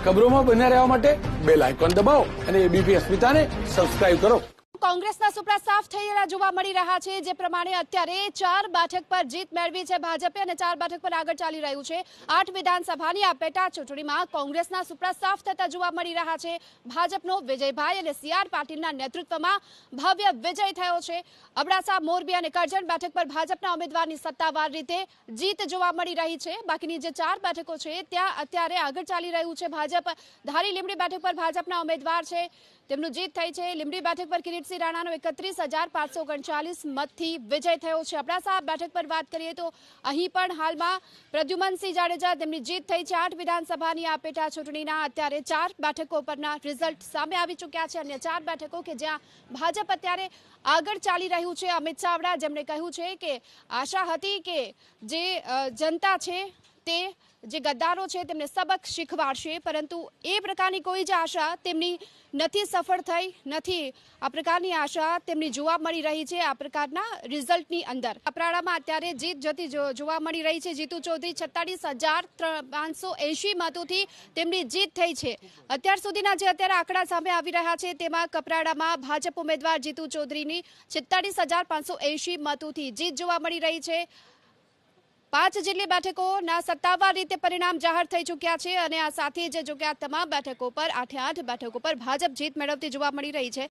ખબરોમાં બન્યા રહેવા માટે બેલ આઇકોન દબાવો અને એબીપી અસ્મિતાને સબસ્ક્રાઇબ કરો। કોંગ્રેસના સુપડા સાફ થયેલા જોવા મળી રહ્યા છે। જે પ્રમાણે અત્યારે 4 બેઠક પર જીત મેળવી છે ભાજપે અને 4 બેઠક પર આગળ ચાલી રહ્યું છે। 8 વિધાનસભાની આ પેટા ચૂંટણીમાં કોંગ્રેસના સુપડા સાફ થતા જોવા મળી રહ્યા છે। ભાજપનો વિજયભાઈ અને સીઆર પાટીલના નેતૃત્વમાં ભવ્ય વિજય થયો છે। અબડાસા, મોરબી અને કરજણ બેઠક પર ભાજપના ઉમેદવારની સત્તાવાર રીતે જીત જોવા મળી રહી છે। બાકીની જે 4 બેઠકો છે ત્યાં અત્યારે આગળ ચાલી રહ્યું છે ભાજપ। ધારી લીંબડી બેઠક પર ભાજપના ઉમેદવાર છે તેમનું જીત થઈ છે। લીંબડી બેઠક પર કિરીટસિંહ રાણાનો 31,539 મતથી વિજય થયો છે। અબડાસા બેઠક પર વાત કરીએ તો અહીં પણ હાલમાં પ્રદ્યુમનસિંહ જાડેજા તેમની જીત થઈ છે। 8 વિધાનસભાની આ પેટા ચૂંટણીના અત્યારે 4 બેઠકો પરના રિઝલ્ટ સામે આવી ચૂક્યા છે। અન્ય 4 બેઠકો કે જ્યાં ભાજપ અત્યારે આગળ ચાલી રહ્યું છે। અમિત ચાવડા જેમણે કહ્યું છે કે આશા હતી કે જે જનતા છે તે જે ગદ્દારો છે તેમને સબક શીખવાડશે, પરંતુ એ પ્રકારની કોઈ જ આશા તેમની નથી સફળ થઈ નથી। આ પ્રકારની આશા તેમની જોવા મળી રહી છે આ પ્રકારના રિઝલ્ટની અંદર। કપરાડામાં અત્યારે જીત જતી જોવા મળી રહી છે। જીતુ ચૌધરી 46,580 મતોથી તેમની જીત થઈ છે। અત્યાર સુધીના જે અત્યારે આંકડા સામે આવી રહ્યા છે તેમાં કપરાડામાં ભાજપ ઉમેદવાર જીતુ ચૌધરીની 46,580 મતોથી જીત જોવા મળી રહી છે। 5 જેટલી બેઠકોના સત્તાવાર રીતે પરિણામ જાહેર થઈ ચૂક્યા છે અને આ સાથે જ જો કે આ તમામ બેઠકો પર 8 બેઠકો પર ભાજપ જીત મેળવતી જોવા મળી રહી છે।